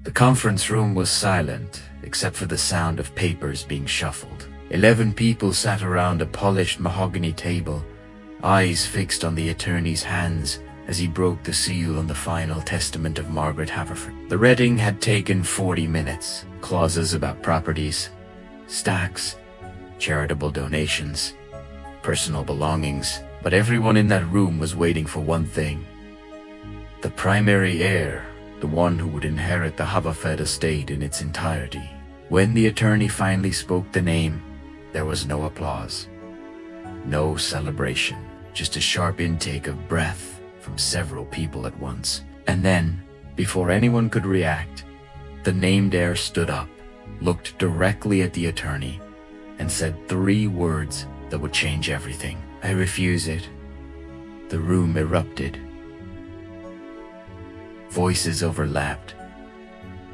The conference room was silent, except for the sound of papers being shuffled. 11 people sat around a polished mahogany table, eyes fixed on the attorney's hands as he broke the seal on the final testament of Margaret Haverford. The reading had taken 40 minutes. Clauses about properties, stacks, charitable donations, personal belongings, but everyone in that room was waiting for one thing. The primary heir, the one who would inherit the Haverford estate in its entirety. When the attorney finally spoke the name, there was no applause, no celebration, just a sharp intake of breath from several people at once. And then, before anyone could react, the named heir stood up, looked directly at the attorney, and said 3 words that would change everything. "I refuse it." The room erupted. Voices overlapped.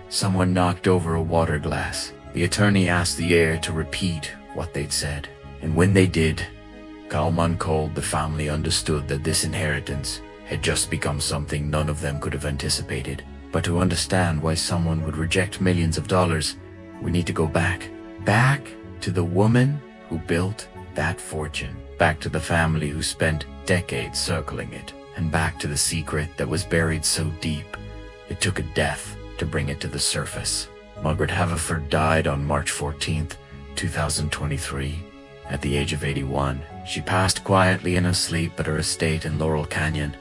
Someone knocked over a water glass. The attorney asked the heir to repeat what they'd said. And when they did, calm and cold, the family understood that this inheritance had just become something none of them could have anticipated. But to understand why someone would reject millions of dollars, we need to go back. Back to the woman who built that fortune. Back to the family who spent decades circling it. And back to the secret that was buried so deep, it took a death to bring it to the surface. Margaret Haverford died on March 14th, 2023, at the age of 81. She passed quietly in her sleep at her estate in Laurel Canyon,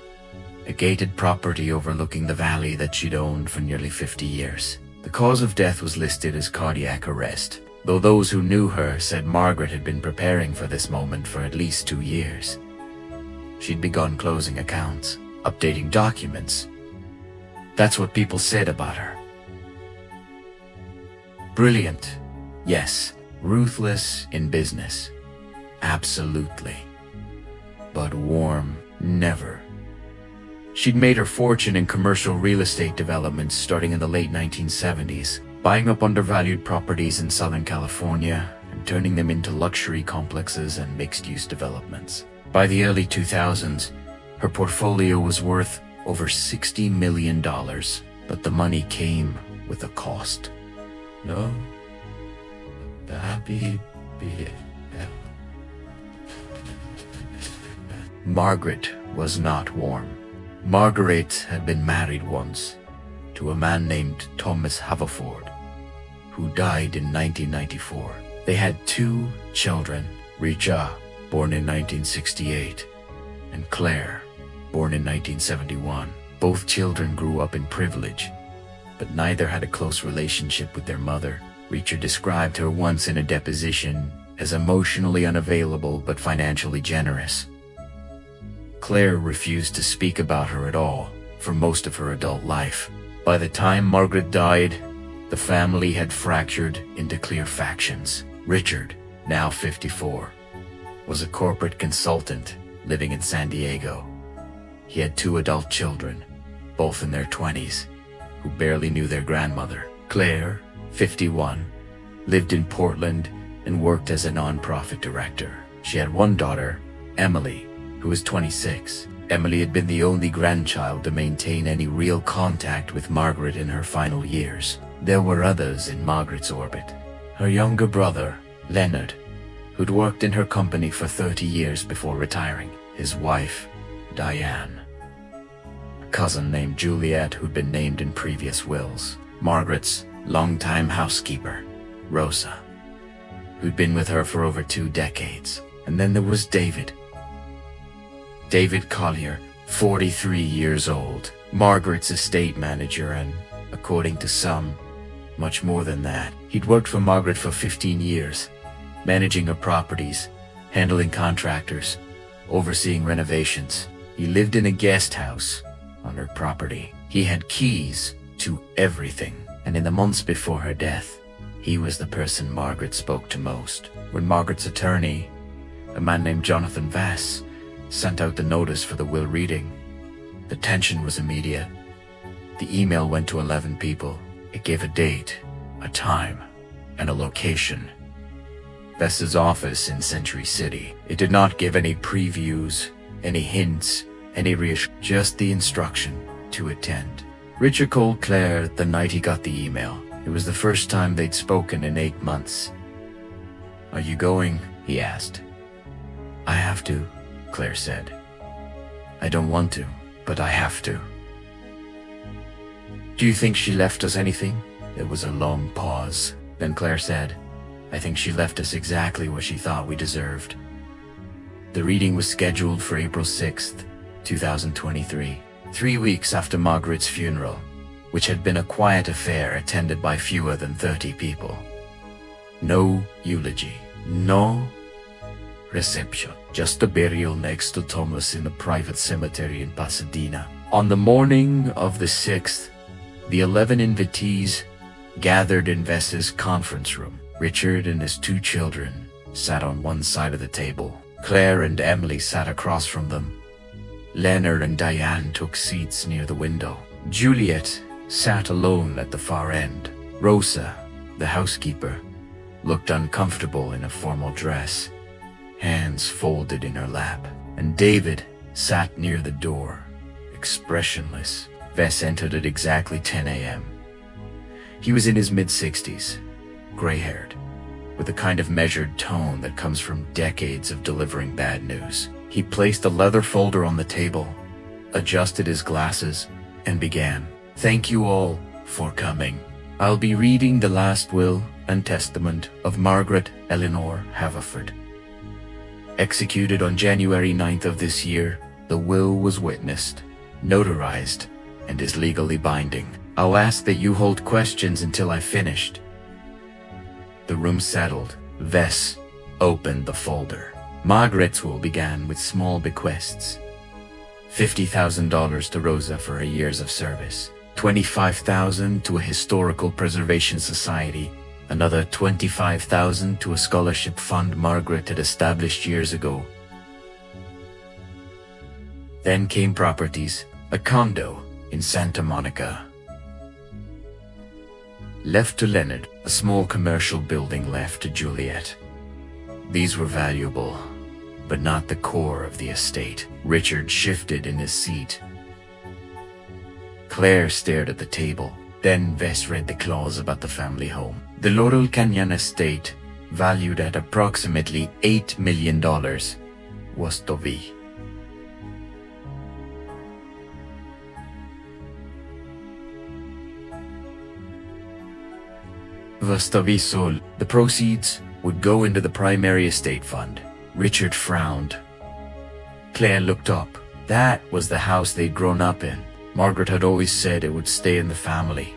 a gated property overlooking the valley that she'd owned for nearly 50 years. The cause of death was listed as cardiac arrest, though those who knew her said Margaret had been preparing for this moment for at least 2 years. She'd begun closing accounts, updating documents. That's what people said about her. Brilliant, yes. Ruthless in business, absolutely. But warm, never. She'd made her fortune in commercial real estate developments starting in the late 1970s, buying up undervalued properties in Southern California and turning them into luxury complexes and mixed-use developments. By the early 2000s, her portfolio was worth over $60 million, but the money came with a cost. No, Margaret was not warm. Margaret had been married once to a man named Thomas Haverford, who died in 1994. They had 2 children, Richa, born in 1968, and Claire, born in 1971. Both children grew up in privilege, but neither had a close relationship with their mother. Richa described her once in a deposition as emotionally unavailable but financially generous. Claire refused to speak about her at all for most of her adult life. By the time Margaret died, the family had fractured into clear factions. Richard, now 54, was a corporate consultant living in San Diego. He had 2 adult children, both in their 20s, who barely knew their grandmother. Claire, 51, lived in Portland and worked as a nonprofit director. She had 1 daughter, Emily, who was 26. Emily had been the only grandchild to maintain any real contact with Margaret in her final years. There were others in Margaret's orbit. Her younger brother, Leonard, who'd worked in her company for 30 years before retiring. His wife, Diane. A cousin named Juliet, who'd been named in previous wills. Margaret's longtime housekeeper, Rosa, who'd been with her for over 2 decades. And then there was David. David Collier, 43 years old, Margaret's estate manager, and, according to some, much more than that. He'd worked for Margaret for 15 years, managing her properties, handling contractors, overseeing renovations. He lived in a guest house on her property. He had keys to everything, and in the months before her death, he was the person Margaret spoke to most. When Margaret's attorney, a man named Jonathan Vass, sent out the notice for the will reading, the tension was immediate. The email went to 11 people. It gave a date, a time, and a location. Vass's office in Century City. It did not give any previews, any hints, any reassurance, just the instruction to attend. Richard called Claire the night he got the email. It was the first time they'd spoken in 8 months. "Are you going?" he asked. "I have to," Claire said. "I don't want to, but I have to." "Do you think she left us anything?" There was a long pause. Then Claire said, "I think she left us exactly what she thought we deserved." The reading was scheduled for April 6th, 2023, 3 weeks after Margaret's funeral, which had been a quiet affair attended by fewer than 30 people. No eulogy, no reception, just a burial next to Thomas in a private cemetery in Pasadena. On the morning of the 6th, the 11 invitees gathered in Vess's conference room. Richard and his 2 children sat on one side of the table. Claire and Emily sat across from them. Leonard and Diane took seats near the window. Juliet sat alone at the far end. Rosa, the housekeeper, looked uncomfortable in a formal dress, hands folded in her lap. And David sat near the door, expressionless. Vess entered at exactly 10 a.m. He was in his mid-60s, gray-haired, with a kind of measured tone that comes from decades of delivering bad news. He placed a leather folder on the table, adjusted his glasses, and began. "Thank you all for coming. I'll be reading the last will and testament of Margaret Eleanor Haverford. Executed on January 9th of this year, the will was witnessed, notarized, and is legally binding. I'll ask that you hold questions until I've finished." The room settled. Vess opened the folder. Margaret's will began with small bequests. $50,000 to Rosa for her years of service, $25,000 to a historical preservation society, another $25,000 to a scholarship fund Margaret had established years ago. Then came properties, a condo in Santa Monica. Left to Leonard, a small commercial building left to Juliet. These were valuable, but not the core of the estate. Richard shifted in his seat. Claire stared at the table. Then Vess read the clause about the family home. The Laurel Canyon estate, valued at approximately $8 million, was to be. Sold. The proceeds would go into the primary estate fund. Richard frowned. Claire looked up. That was the house they'd grown up in. Margaret had always said it would stay in the family.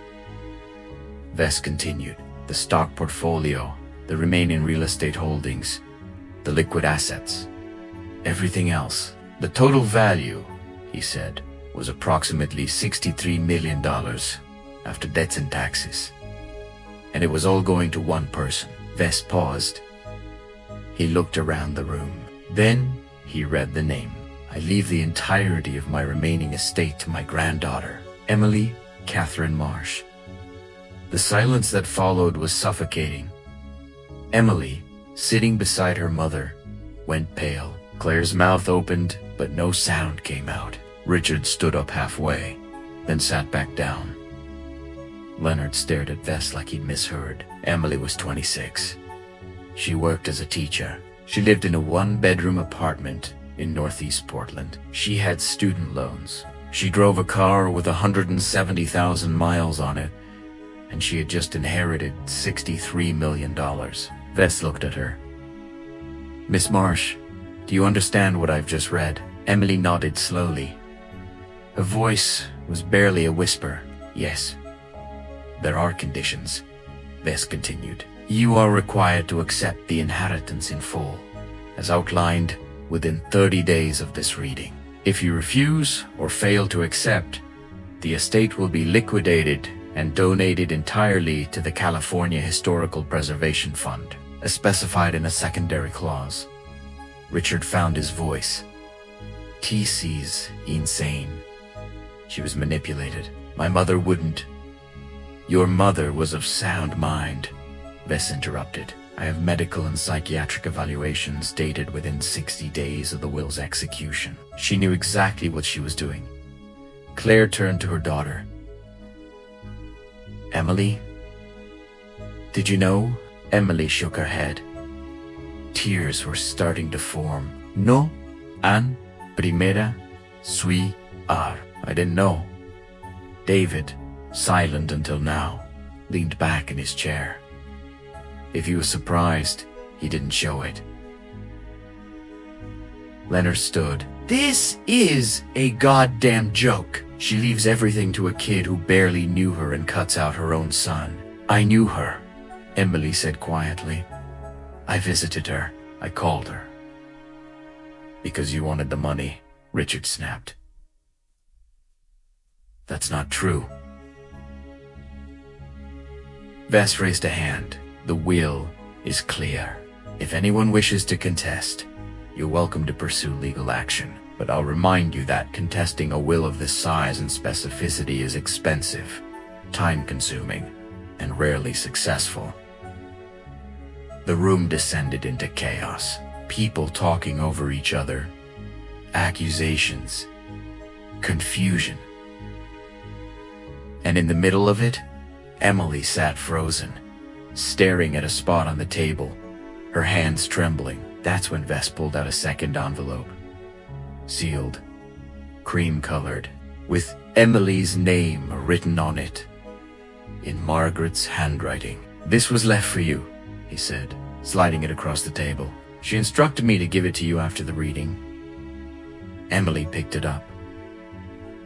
Vess continued. The stock portfolio, the remaining real estate holdings, the liquid assets, everything else. The total value, he said, was approximately $63 million after debts and taxes. And it was all going to one person. Vess paused. He looked around the room. Then he read the name. "I leave the entirety of my remaining estate to my granddaughter, Emily Catherine Marsh." The silence that followed was suffocating. Emily, sitting beside her mother, went pale. Claire's mouth opened, but no sound came out. Richard stood up halfway, then sat back down. Leonard stared at Vess like he'd misheard. Emily was 26. She worked as a teacher. She lived in a 1-bedroom apartment in Northeast Portland. She had student loans. She drove a car with 170,000 miles on it, and she had just inherited $63 million. Vess looked at her. "Miss Marsh, do you understand what I've just read?" Emily nodded slowly. Her voice was barely a whisper. "Yes. There are conditions," Vess continued. "You are required to accept the inheritance in full, as outlined within 30 days of this reading. If you refuse or fail to accept, the estate will be liquidated and donated entirely to the California Historical Preservation Fund, as specified in a secondary clause." Richard found his voice. "TC's insane. She was manipulated. My mother wouldn't." "Your mother was of sound mind," Vess interrupted. "I have medical and psychiatric evaluations dated within 60 days of the will's execution. She knew exactly what she was doing." Claire turned to her daughter. Emily? Did you know? Emily shook her head. Tears were starting to form. No, en primera, suis ar. I didn't know. David, silent until now, leaned back in his chair. If he was surprised, he didn't show it. Leonard stood. This is a goddamn joke. She leaves everything to a kid who barely knew her and cuts out her own son. I knew her, Emily said quietly. I visited her. I called her. Because you wanted the money, Richard snapped. That's not true. Vess raised a hand. The will is clear. If anyone wishes to contest, you're welcome to pursue legal action. But I'll remind you that contesting a will of this size and specificity is expensive, time-consuming, and rarely successful. The room descended into chaos. People talking over each other, accusations, confusion. And in the middle of it, Emily sat frozen, staring at a spot on the table, her hands trembling. That's when Vess pulled out a second envelope. Sealed, cream-colored, with Emily's name written on it, in Margaret's handwriting. This was left for you, he said, sliding it across the table. She instructed me to give it to you after the reading. Emily picked it up.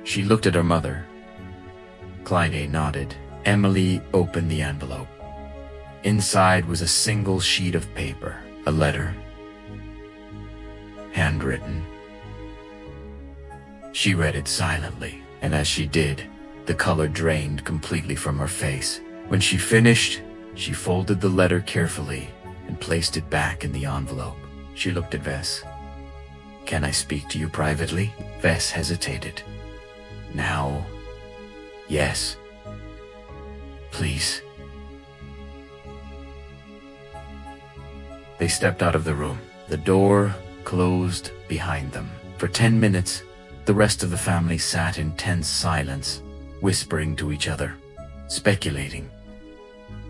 She looked at her mother. Clyde nodded. Emily opened the envelope. Inside was a single sheet of paper, a letter, handwritten. She read it silently, and as she did, the color drained completely from her face. When she finished, she folded the letter carefully and placed it back in the envelope. She looked at Vess. Can I speak to you privately? Vess hesitated. Now, yes. Please. They stepped out of the room. The door closed behind them. For 10 minutes, the rest of the family sat in tense silence, whispering to each other, speculating.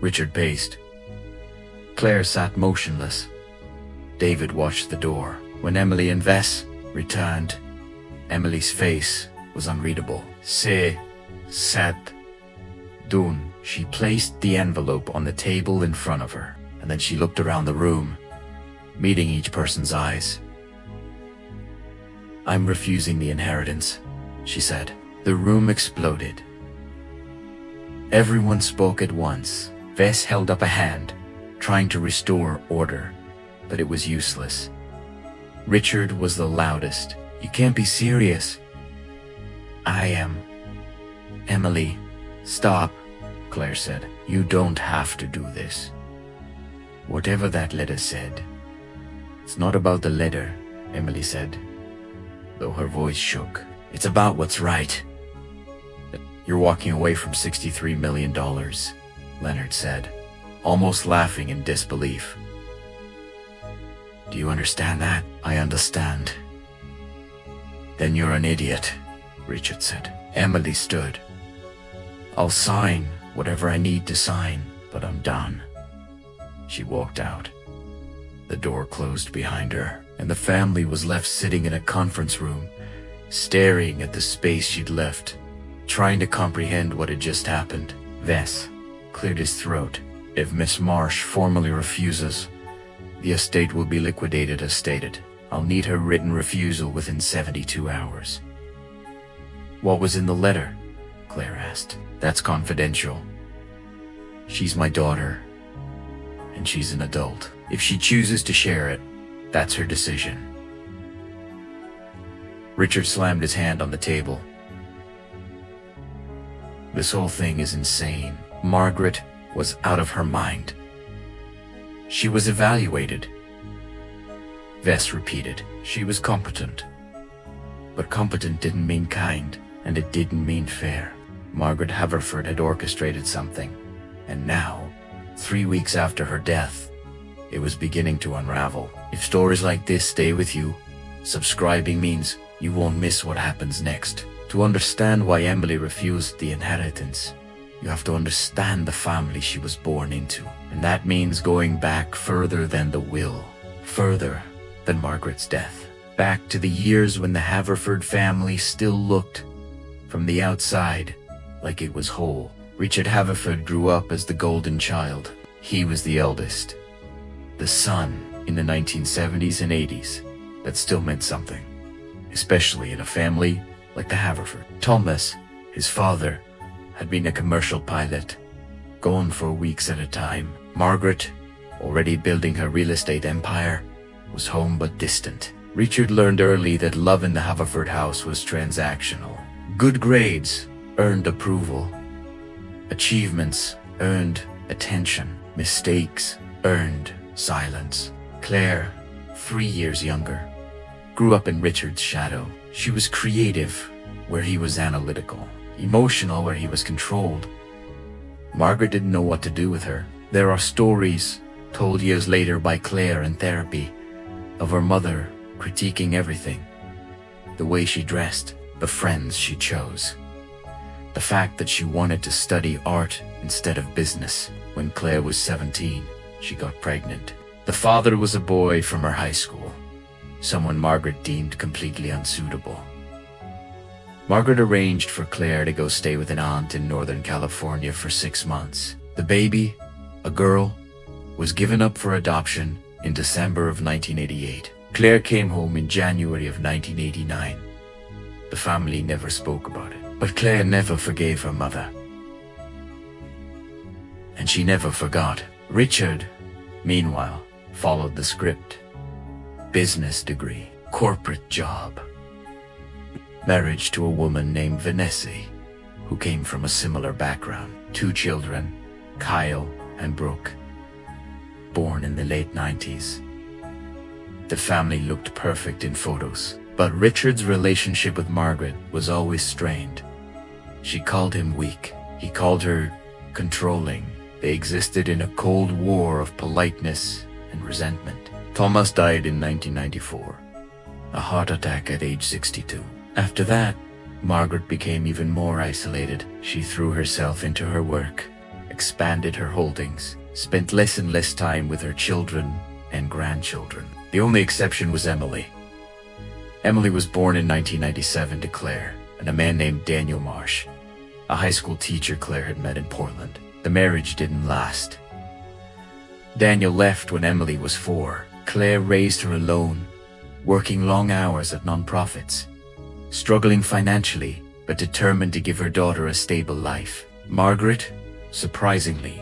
Richard paced. Claire sat motionless. David watched the door. When Emily and Vess returned, Emily's face was unreadable. Se, sat, dun. She placed the envelope on the table in front of her, and then she looked around the room, meeting each person's eyes. I'm refusing the inheritance, she said. The room exploded. Everyone spoke at once. Vess held up a hand, trying to restore order, but it was useless. Richard was the loudest. You can't be serious. I am. Emily, stop, Claire said. You don't have to do this. Whatever that letter said. It's not about the letter, Emily said, though her voice shook. It's about what's right. You're walking away from $63 million, Leonard said, almost laughing in disbelief. Do you understand that? I understand. Then you're an idiot, Richard said. Emily stood. I'll sign whatever I need to sign, but I'm done. She walked out. The door closed behind her, and the family was left sitting in a conference room, staring at the space she'd left, trying to comprehend what had just happened. Vess cleared his throat. If Miss Marsh formally refuses, the estate will be liquidated as stated. I'll need her written refusal within 72 hours. What was in the letter? Claire asked. That's confidential. She's my daughter, and she's an adult. If she chooses to share it, that's her decision. Richard slammed his hand on the table. This whole thing is insane. Margaret was out of her mind. She was evaluated. Vess repeated. She was competent. But competent didn't mean kind, and it didn't mean fair. Margaret Haverford had orchestrated something, and now, 3 weeks after her death, it was beginning to unravel. If stories like this stay with you, subscribing means you won't miss what happens next. To understand why Emily refused the inheritance, You have to understand the family she was born into. And that means going back further than the will, further than Margaret's death. Back to the years when the Haverford family still looked, from the outside, like it was whole. Richard Haverford grew up as the golden child. He was the eldest, the son in the 1970s and 80s. That still meant something, especially in a family like the Haverford. Thomas, his father, had been a commercial pilot, gone for weeks at a time. Margaret, already building her real estate empire, was home but distant. Richard learned early that love in the Haverford house was transactional. Good grades earned approval. Achievements earned attention. Mistakes earned silence. Claire, 3 years younger, grew up in Richard's shadow. She was creative where he was analytical, emotional where he was controlled. Margaret didn't know what to do with her. There are stories, told years later by Claire in therapy, of her mother critiquing everything. The way she dressed, the friends she chose, the fact that she wanted to study art instead of business. When Claire was 17, she got pregnant. The father was a boy from her high school, someone Margaret deemed completely unsuitable. Margaret arranged for Claire to go stay with an aunt in Northern California for 6 months. The baby, a girl, was given up for adoption in December of 1988. Claire came home in January of 1989. The family never spoke about it, but Claire never forgave her mother. And she never forgot. Richard, meanwhile, followed the script. Business degree, corporate job, marriage to a woman named Vanessa, who came from a similar background. 2 children, Kyle and Brooke, born in the late 90s. The family looked perfect in photos, but Richard's relationship with Margaret was always strained. She called him weak. He called her controlling. They existed in a cold war of politeness and resentment. Thomas died in 1994, a heart attack at age 62. After that, Margaret became even more isolated. She threw herself into her work, expanded her holdings, spent less and less time with her children and grandchildren. The only exception was Emily. Emily was born in 1997 to Claire and a man named Daniel Marsh, a high school teacher Claire had met in Portland. The marriage didn't last. Daniel left when Emily was 4. Claire raised her alone, working long hours at nonprofits, struggling financially, but determined to give her daughter a stable life. Margaret, surprisingly,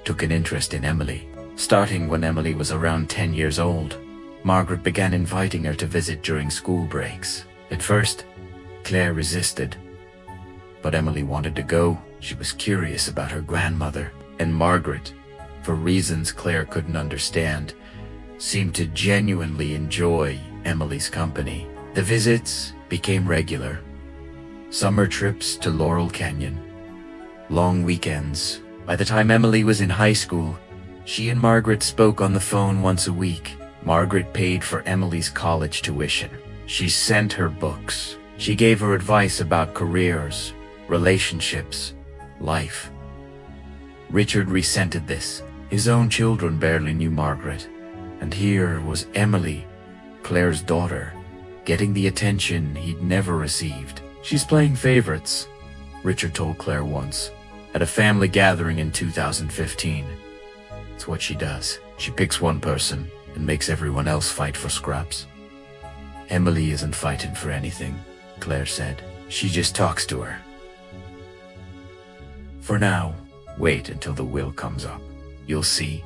took an interest in Emily. Starting when Emily was around 10 years old, Margaret began inviting her to visit during school breaks. At first, Claire resisted, but Emily wanted to go. She was curious about her grandmother, and Margaret, for reasons Claire couldn't understand, seemed to genuinely enjoy Emily's company. The visits became regular. Summer trips to Laurel Canyon, long weekends. By the time Emily was in high school, she and Margaret spoke on the phone once a week. Margaret paid for Emily's college tuition. She sent her books. She gave her advice about careers, relationships, life. Richard resented this. His own children barely knew Margaret, and here was Emily, Claire's daughter, getting the attention he'd never received. "She's playing favorites," Richard told Claire once, at a family gathering in 2015. "It's what she does. She picks one person and makes everyone else fight for scraps." "Emily isn't fighting for anything," Claire said. "She just talks to her. For now, wait until the will comes up. You'll see."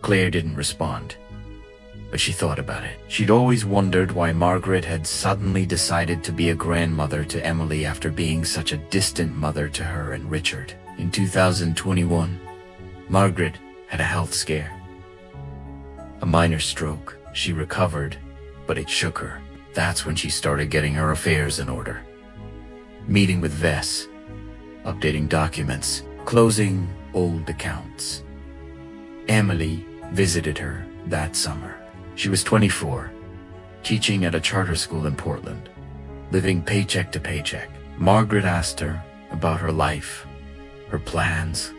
Claire didn't respond, but she thought about it. She'd always wondered why Margaret had suddenly decided to be a grandmother to Emily after being such a distant mother to her and Richard. In 2021, Margaret had a health scare. A minor stroke. She recovered, but it shook her. That's when she started getting her affairs in order. Meeting with Vess, updating documents, closing old accounts. Emily visited her that summer. She was 24, teaching at a charter school in Portland, living paycheck to paycheck. Margaret asked her about her life, her plans,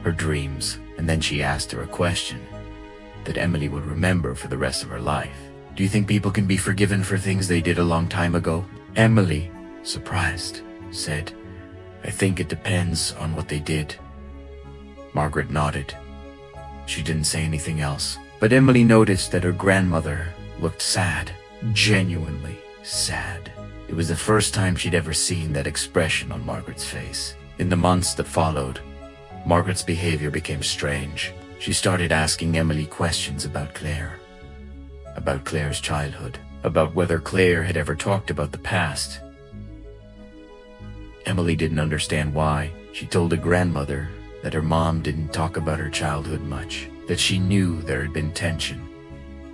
her dreams, and then she asked her a question that Emily would remember for the rest of her life. Do you think people can be forgiven for things they did a long time ago? Emily, surprised, said, I think it depends on what they did. Margaret nodded. She didn't say anything else, but Emily noticed that her grandmother looked sad, genuinely sad. It was the first time she'd ever seen that expression on Margaret's face. In the months that followed, Margaret's behavior became strange. She started asking Emily questions about Claire, about Claire's childhood, about whether Claire had ever talked about the past. Emily didn't understand why. She told her grandmother that her mom didn't talk about her childhood much, that she knew there had been tension,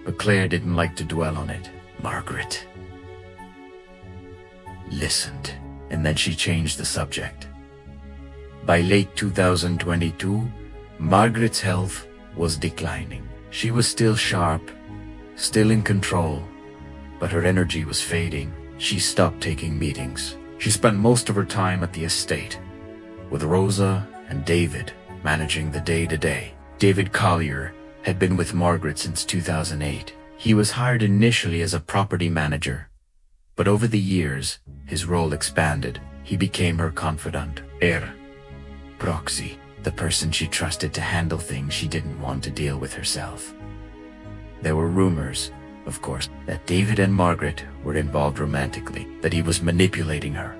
but Claire didn't like to dwell on it. Margaret listened, and then she changed the subject. By late 2022, Margaret's health was declining. She was still sharp, still in control, but her energy was fading. She stopped taking meetings. She spent most of her time at the estate, with Rosa and David managing the day-to-day. David Collier had been with Margaret since 2008. He was hired initially as a property manager, but over the years, his role expanded. He became her confidant, Heir, proxy, the person she trusted to handle things she didn't want to deal with herself. There were rumors, of course, that David and Margaret were involved romantically, that he was manipulating her,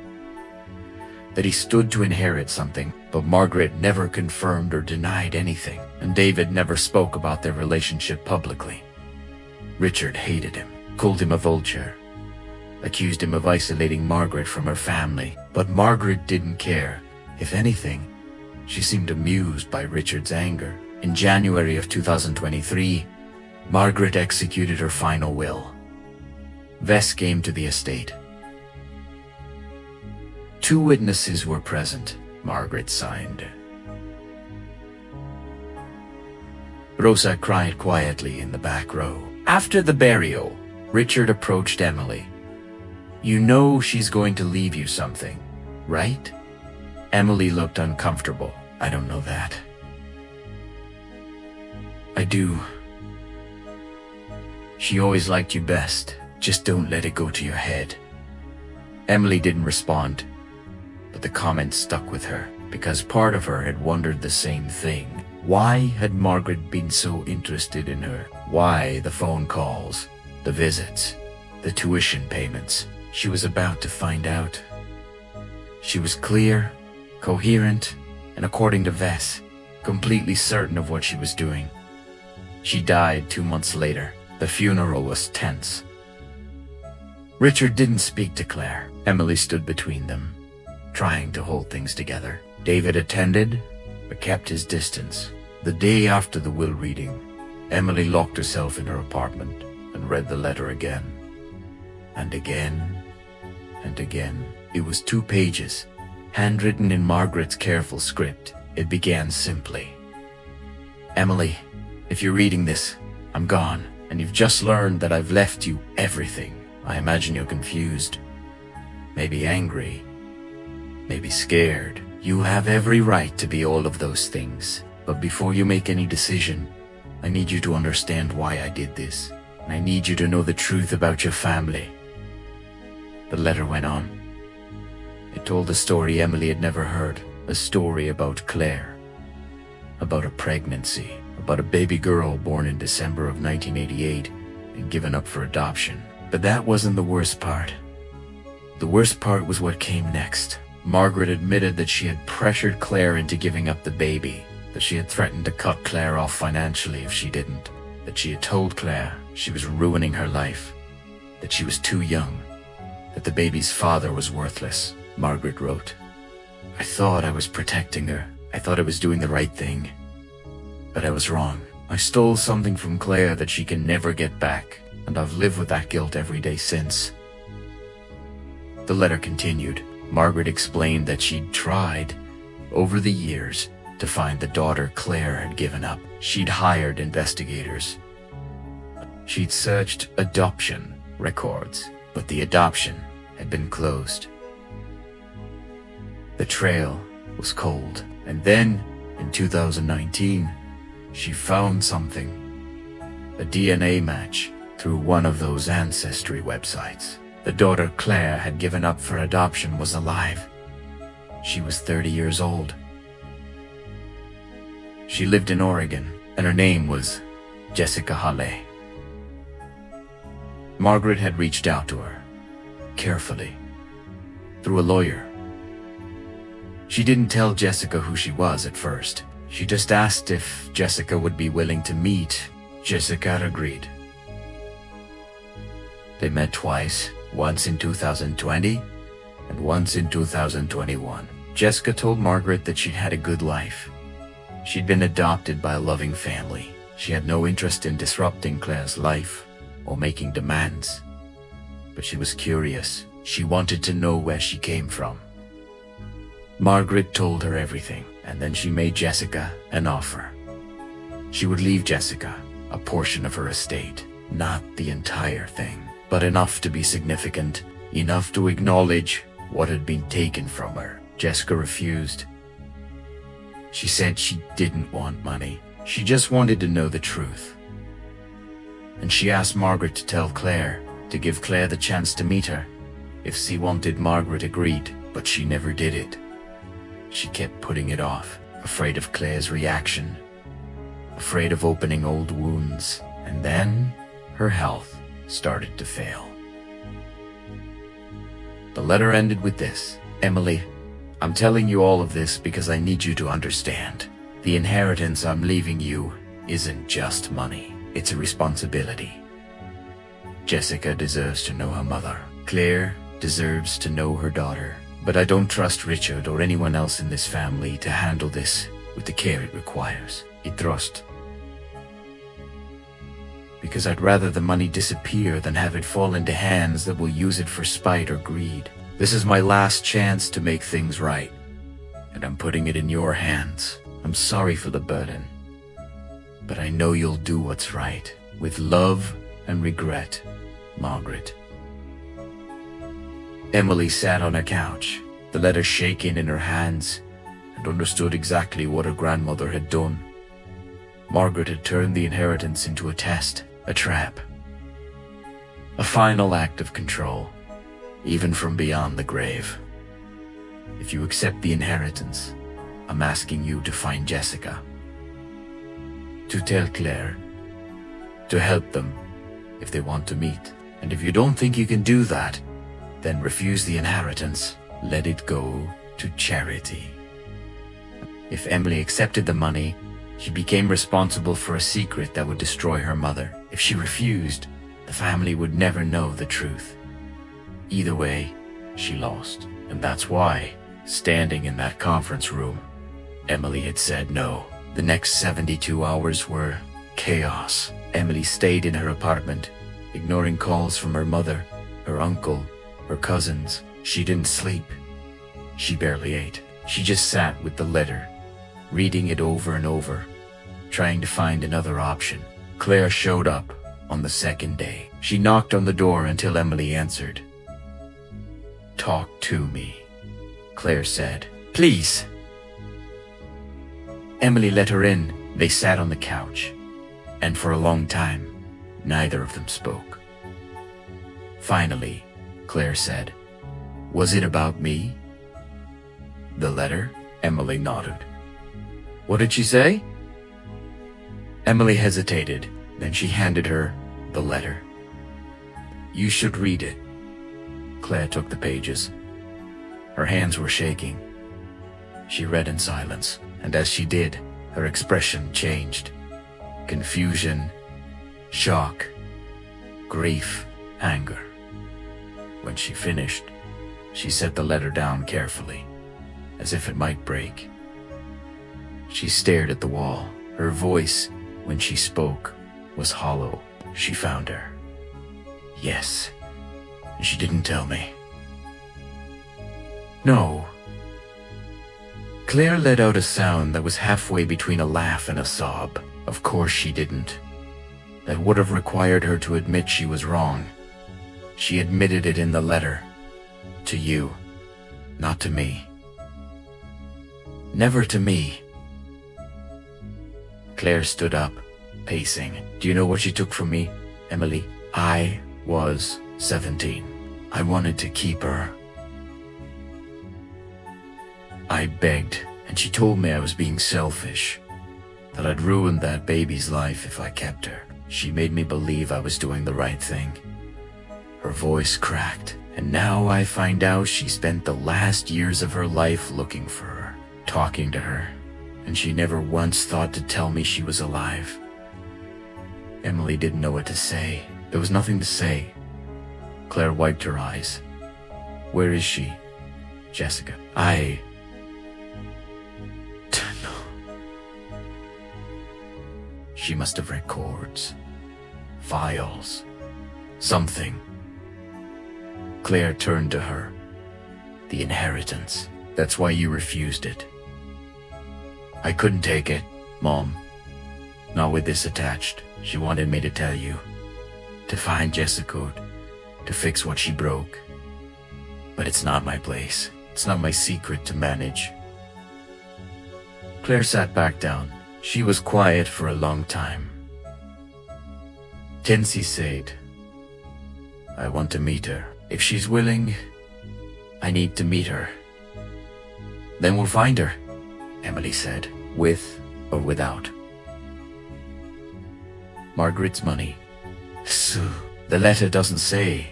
that he stood to inherit something, but Margaret never confirmed or denied anything, and David never spoke about their relationship publicly. Richard hated him, called him a vulture, accused him of isolating Margaret from her family, but Margaret didn't care. If anything, she seemed amused by Richard's anger. In January of 2023, Margaret executed her final will. Vess came to the estate. 2 witnesses were present. Margaret signed. Rosa cried quietly in the back row. After the burial, Richard approached Emily. You know she's going to leave you something, right? Emily looked uncomfortable. I don't know that. I do. She always liked you best. Just don't let it go to your head. Emily didn't respond, but the comment stuck with her, because part of her had wondered the same thing. Why had Margaret been so interested in her? Why the phone calls, the visits, the tuition payments? She was about to find out. She was clear, coherent, and according to Vess, completely certain of what she was doing. She died 2 months later. The funeral was tense. Richard didn't speak to Claire. Emily stood between them, trying to hold things together. David attended, but kept his distance. The day after the will reading, Emily locked herself in her apartment and read the letter again. And again, and again. It was 2 pages, handwritten in Margaret's careful script. It began simply. Emily, if you're reading this, I'm gone, and you've just learned that I've left you everything. I imagine you're confused, maybe angry, maybe scared. You have every right to be all of those things. But before you make any decision, I need you to understand why I did this. And I need you to know the truth about your family. The letter went on. It told a story Emily had never heard. A story about Claire. About a pregnancy. About a baby girl born in December of 1988 and given up for adoption. But that wasn't the worst part. The worst part was what came next. Margaret admitted that she had pressured Claire into giving up the baby, that she had threatened to cut Claire off financially if she didn't, that she had told Claire she was ruining her life, that she was too young, that the baby's father was worthless. Margaret wrote, I thought I was protecting her. I thought I was doing the right thing. But I was wrong. I stole something from Claire that she can never get back, and I've lived with that guilt every day since. The letter continued. Margaret explained that she'd tried, over the years, to find the daughter Claire had given up. She'd hired investigators. She'd searched adoption records, but the adoption had been closed. The trail was cold And then, in 2019, she found something. A DNA match through one of those ancestry websites. The daughter Claire had given up for adoption was alive. She was 30 years old. She lived in Oregon, and her name was Jessica Halley. Margaret had reached out to her, carefully, through a lawyer. She didn't tell Jessica who she was at first. She just asked if Jessica would be willing to meet. Jessica agreed. They met twice, once in 2020 and once in 2021. Jessica told Margaret that she'd had a good life. She'd been adopted by a loving family. She had no interest in disrupting Claire's life or making demands. But she was curious. She wanted to know where she came from. Margaret told her everything, and then she made Jessica an offer. She would leave Jessica a portion of her estate, not the entire thing, but enough to be significant, enough to acknowledge what had been taken from her. Jessica refused. She said she didn't want money. She just wanted to know the truth. And she asked Margaret to tell Claire, to give Claire the chance to meet her. If she wanted, Margaret agreed, but she never did it. She kept putting it off, afraid of Claire's reaction, afraid of opening old wounds. And then her health started to fail. The letter ended with this: Emily, I'm telling you all of this because I need you to understand. The inheritance I'm leaving you isn't just money. It's a responsibility. Jessica deserves to know her mother. Claire deserves to know her daughter. But I don't trust Richard or anyone else in this family to handle this with the care it requires. I trust. Because I'd rather the money disappear than have it fall into hands that will use it for spite or greed. This is my last chance to make things right, and I'm putting it in your hands. I'm sorry for the burden, but I know you'll do what's right. With love and regret, Margaret. Emily sat on a couch, the letter shaking in her hands, and understood exactly what her grandmother had done. Margaret had turned the inheritance into a test, a trap. A final act of control, even from beyond the grave. If you accept the inheritance, I'm asking you to find Jessica, to tell Claire, to help them if they want to meet. And if you don't think you can do that, then refuse the inheritance. Let it go to charity. If Emily accepted the money, she became responsible for a secret that would destroy her mother. If she refused, the family would never know the truth. Either way, she lost. And that's why, standing in that conference room, Emily had said no. The next 72 hours were chaos. Emily stayed in her apartment, ignoring calls from her mother, her uncle, her cousins. She didn't sleep. She barely ate. She just sat with the letter, reading it over and over, trying to find another option. Claire showed up on the second day. She knocked on the door until Emily answered. "Talk to me," Claire said. "Please." Emily let her in. They sat on the couch, and for a long time, neither of them spoke. Finally, Claire said, "Was it about me?" "The letter?" Emily nodded. "What did she say?" Emily hesitated, then she handed her the letter. "You should read it." Claire took the pages. Her hands were shaking. She read in silence, and as she did, her expression changed. Confusion, shock, grief, anger. When she finished, she set the letter down carefully, as if it might break. She stared at the wall. Her voice, when she spoke, was hollow. She found her. "Yes, and she didn't tell me." "No." Claire let out a sound that was halfway between a laugh and a sob. Of course she didn't. That would have required her to admit she was wrong. She admitted it in the letter. To you, not to me. Never to me. Claire stood up, pacing. Do you know what she took from me, Emily? I was 17. I wanted to keep her. I begged, and she told me I was being selfish, that I'd ruin that baby's life if I kept her. She made me believe I was doing the right thing. Her voice cracked, and now I find out she spent the last years of her life looking for her, talking to her, and she never once thought to tell me she was alive. Emily didn't know what to say. There was nothing to say. Claire wiped her eyes. Where is she? Jessica. I don't know. She must have records, files, something. Claire turned to her. The inheritance. That's why you refused it. I couldn't take it, Mom. Not with this attached. She wanted me to tell you. To find Jessica. To fix what she broke. But it's not my place. It's not my secret to manage. Claire sat back down. She was quiet for a long time. Tensi said, I want to meet her. If she's willing, I need to meet her. Then we'll find her, Emily said, with or without Margaret's money. So, the letter doesn't say,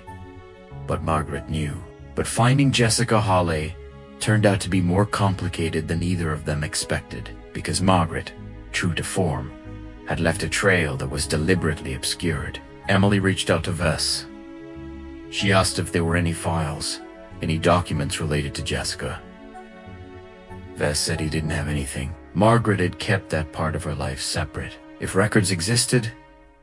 but Margaret knew. But finding Jessica Hawley turned out to be more complicated than either of them expected, because Margaret, true to form, had left a trail that was deliberately obscured. Emily reached out to Vess. She asked if there were any files, any documents related to Jessica. Vess said he didn't have anything. Margaret had kept that part of her life separate. If records existed,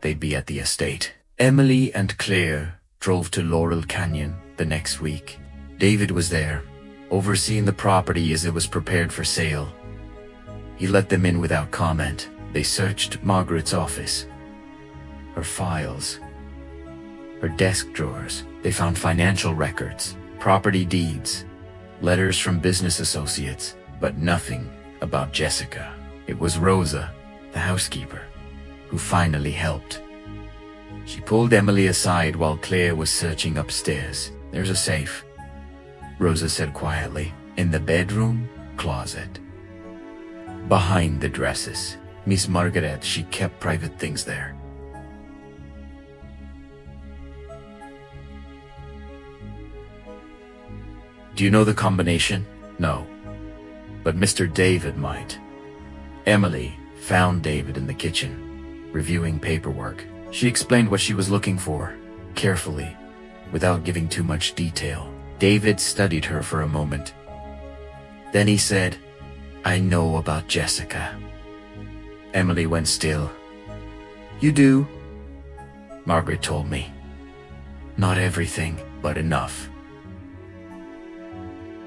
they'd be at the estate. Emily and Claire drove to Laurel Canyon the next week. David was there, overseeing the property as it was prepared for sale. He let them in without comment. They searched Margaret's office, her files, her desk drawers. They found financial records, property deeds, letters from business associates, but nothing about Jessica. It was Rosa, the housekeeper, who finally helped. She pulled Emily aside while Claire was searching upstairs. There's a safe, Rosa said quietly, in the bedroom closet. Behind the dresses. Miss Margaret, she kept private things there. Do you know the combination? No. But Mr. David might. Emily found David in the kitchen, reviewing paperwork. She explained what she was looking for, carefully, without giving too much detail. David studied her for a moment. Then he said, I know about Jessica. Emily went still. You do? Margaret told me. Not everything, but enough.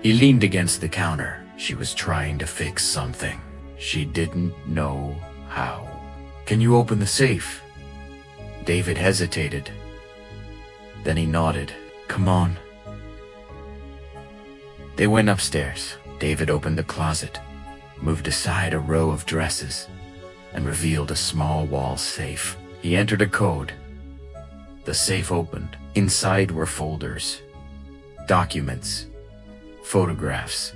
He leaned against the counter. She was trying to fix something. She didn't know how. Can you open the safe? David hesitated. Then he nodded. Come on. They went upstairs. David opened the closet, moved aside a row of dresses, and revealed a small wall safe. He entered a code. The safe opened. Inside were folders, documents, photographs,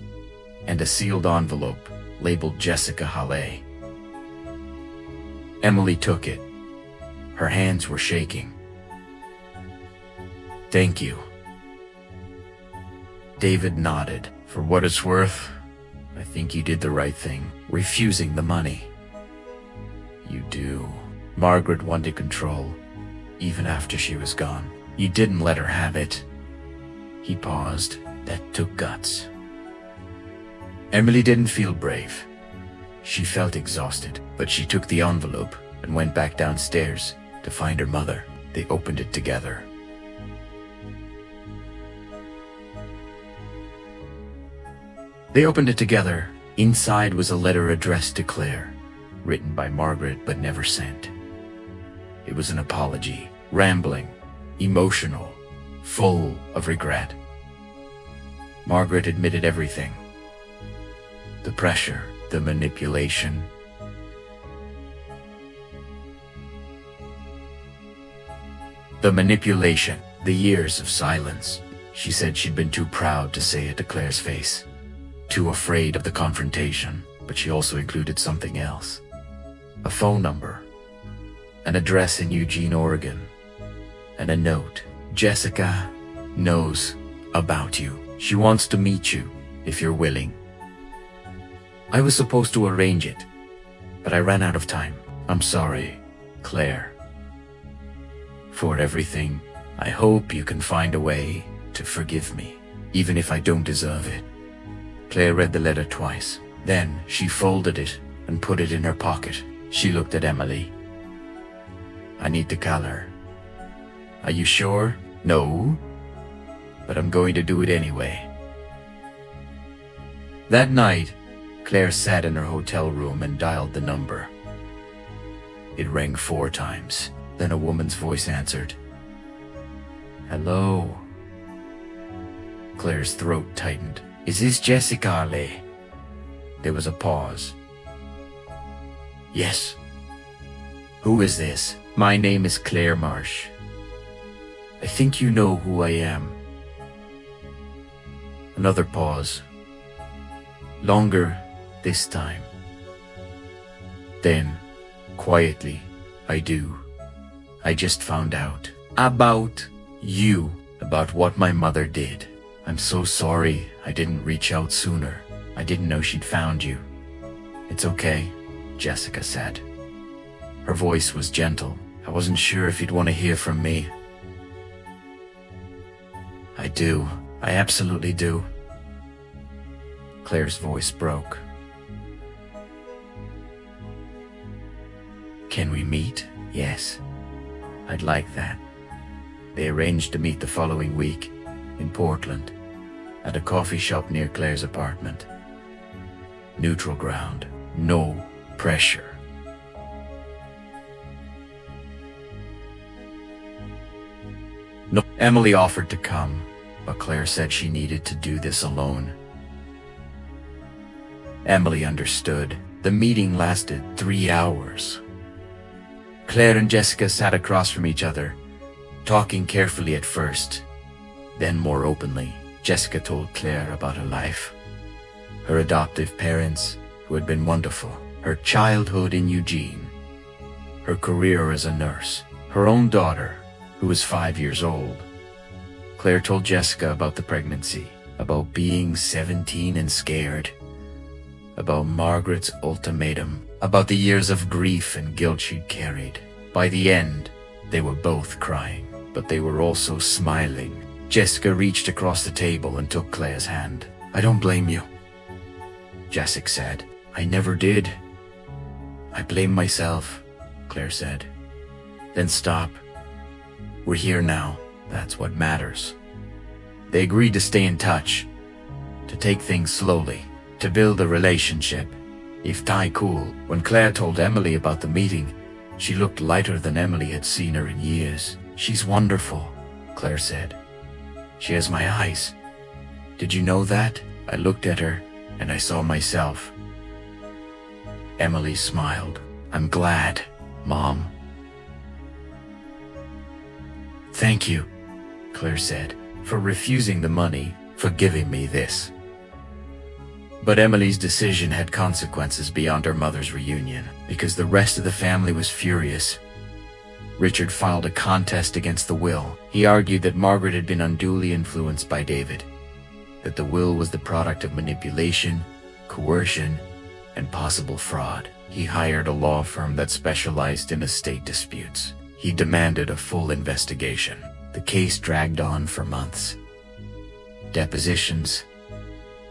and a sealed envelope labeled Jessica Hawley. Emily took it. Her hands were shaking. Thank you. David nodded. For what it's worth, I think you did the right thing, refusing the money. You do. Margaret wanted control, even after she was gone. You didn't let her have it. He paused. That took guts. Emily didn't feel brave. She felt exhausted, but she took the envelope and went back downstairs to find her mother. They opened it together. Inside was a letter addressed to Claire, written by Margaret but never sent. It was an apology, rambling, emotional, full of regret. Margaret admitted everything. The pressure, the manipulation. The years of silence. She said she'd been too proud to say it to Claire's face, too afraid of the confrontation, but she also included something else. A phone number, an address in Eugene, Oregon, and a note. Jessica knows about you. She wants to meet you, if you're willing. I was supposed to arrange it, but I ran out of time. I'm sorry, Claire, for everything. I hope you can find a way to forgive me, even if I don't deserve it. Claire read the letter twice. Then she folded it and put it in her pocket. She looked at Emily. I need to call her. Are you sure? No, but I'm going to do it anyway. That night, Claire sat in her hotel room and dialed the number. It rang 4 times. Then a woman's voice answered. Hello. Claire's throat tightened. Is this Jessica Lee? There was a pause. Yes. Who is this? My name is Claire Marsh. I think you know who I am. Another pause. Longer this time. Then, quietly, I do. I just found out about you, about what my mother did. I'm so sorry I didn't reach out sooner. I didn't know she'd found you. It's okay, Jessica said. Her voice was gentle. I wasn't sure if you'd want to hear from me. I do. I absolutely do. Claire's voice broke. Can we meet? Yes. I'd like that. They arranged to meet the following week in Portland at a coffee shop near Claire's apartment. Neutral ground. No pressure. No. Emily offered to come, but Claire said she needed to do this alone. Emily understood. The meeting lasted 3 hours. Claire and Jessica sat across from each other, talking carefully at first. Then more openly, Jessica told Claire about her life. Her adoptive parents, who had been wonderful. Her childhood in Eugene. Her career as a nurse. Her own daughter, who was 5 years old. Claire told Jessica about the pregnancy, about being 17 and scared, about Margaret's ultimatum, about the years of grief and guilt she'd carried. By the end, they were both crying, but they were also smiling. Jessica reached across the table and took Claire's hand. I don't blame you, Jessica said. I never did. I blame myself, Claire said. Then stop. We're here now. That's what matters. They agreed to stay in touch, to take things slowly, to build a relationship. If tie cool. When Claire told Emily about the meeting, she looked lighter than Emily had seen her in years. She's wonderful, Claire said. She has my eyes. Did you know that? I looked at her and I saw myself. Emily smiled. I'm glad, Mom. Thank you, Claire said, for refusing the money, for giving me this. But Emily's decision had consequences beyond her mother's reunion, because the rest of the family was furious. Richard filed a contest against the will. He argued that Margaret had been unduly influenced by David, that the will was the product of manipulation, coercion, and possible fraud. He hired a law firm that specialized in estate disputes. He demanded a full investigation. The case dragged on for months. Depositions,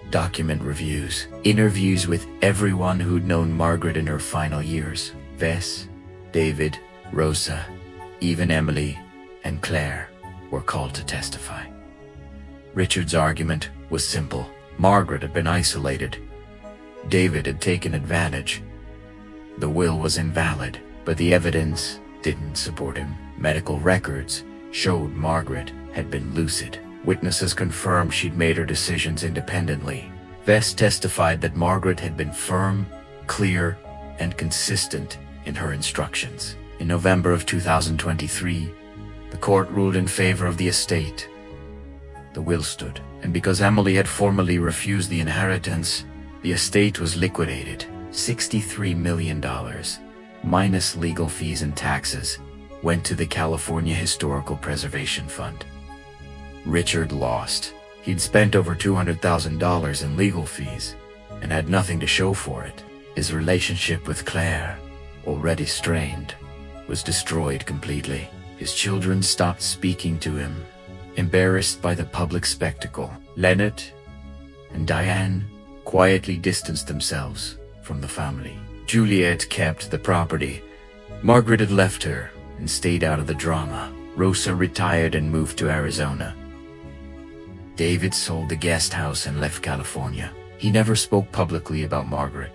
document reviews, interviews with everyone who'd known Margaret in her final years. Vess, David, Rosa, even Emily and Claire were called to testify. Richard's argument was simple. Margaret had been isolated. David had taken advantage. The will was invalid, but the evidence didn't support him. Medical records showed Margaret had been lucid. Witnesses confirmed she'd made her decisions independently. Vess testified that Margaret had been firm, clear, and consistent in her instructions. In November of 2023, the court ruled in favor of the estate. The will stood, and because Emily had formally refused the inheritance, the estate was liquidated. $63 million, minus legal fees and taxes, went to the California Historical Preservation Fund. Richard lost. He'd spent over $200,000 in legal fees and had nothing to show for it. His relationship with Claire, already strained, was destroyed completely. His children stopped speaking to him, embarrassed by the public spectacle. Leonard and Diane quietly distanced themselves from the family. Juliet kept the property. Margaret had left her and stayed out of the drama. Rosa retired and moved to Arizona. David sold the guest house and left California. He never spoke publicly about Margaret,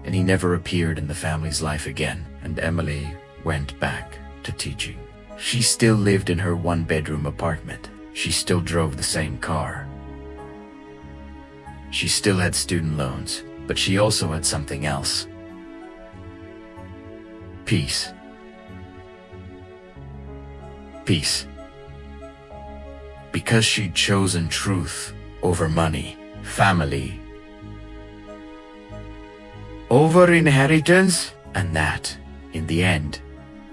and he never appeared in the family's life again, and Emily went back to teaching. She still lived in her one-bedroom apartment. She still drove the same car. She still had student loans, but she also had something else. Peace. Peace. Because she'd chosen truth over money, family over inheritance, and that, in the end,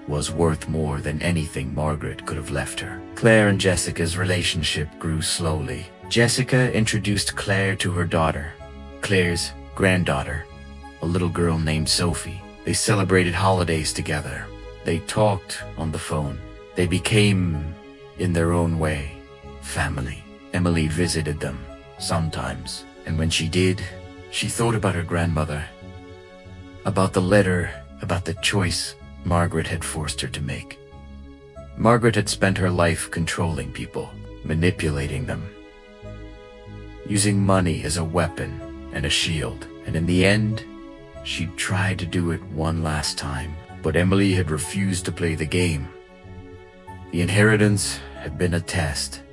was worth more than anything Margaret could have left her. Claire and Jessica's relationship grew slowly. Jessica introduced Claire to her daughter, Claire's granddaughter, a little girl named Sophie. They celebrated holidays together. They talked on the phone. They became, in their own way, family. Emily visited them sometimes, and when she did, she thought about her grandmother, about the letter, about the choice Margaret had forced her to make. Margaret had spent her life controlling people, manipulating them, using money as a weapon and a shield, and in the end, she'd tried to do it one last time, but Emily had refused to play the game. The inheritance had been a test,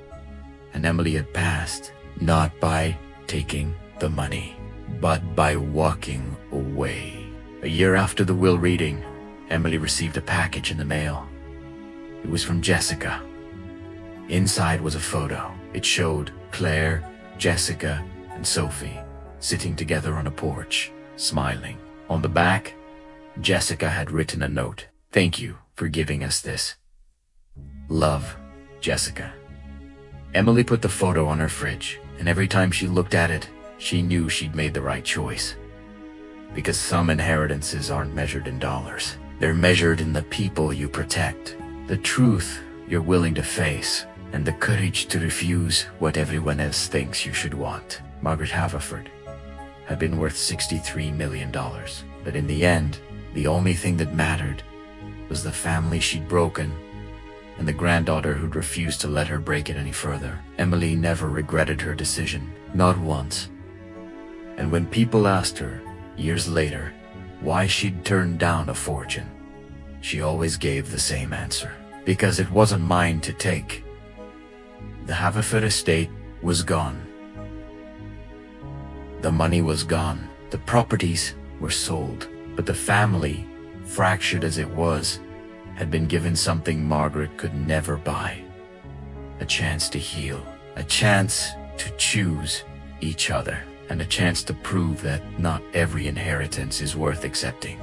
and Emily had passed, not by taking the money, but by walking away. A year after the will reading, Emily received a package in the mail. It was from Jessica. Inside was a photo. It showed Claire, Jessica, and Sophie sitting together on a porch, smiling. On the back, Jessica had written a note. "Thank you for giving us this. Love, Jessica." Emily put the photo on her fridge, and every time she looked at it, she knew she'd made the right choice. Because some inheritances aren't measured in dollars. They're measured in the people you protect, the truth you're willing to face, and the courage to refuse what everyone else thinks you should want. Margaret Haverford had been worth $63 million, but in the end, the only thing that mattered was the family she'd broken and the granddaughter who'd refused to let her break it any further. Emily never regretted her decision, not once. And when people asked her, years later, why she'd turned down a fortune, she always gave the same answer. Because it wasn't mine to take. The Haverford estate was gone. The money was gone. The properties were sold. But the family, fractured as it was, had been given something Margaret could never buy. A chance to heal. A chance to choose each other. And a chance to prove that not every inheritance is worth accepting.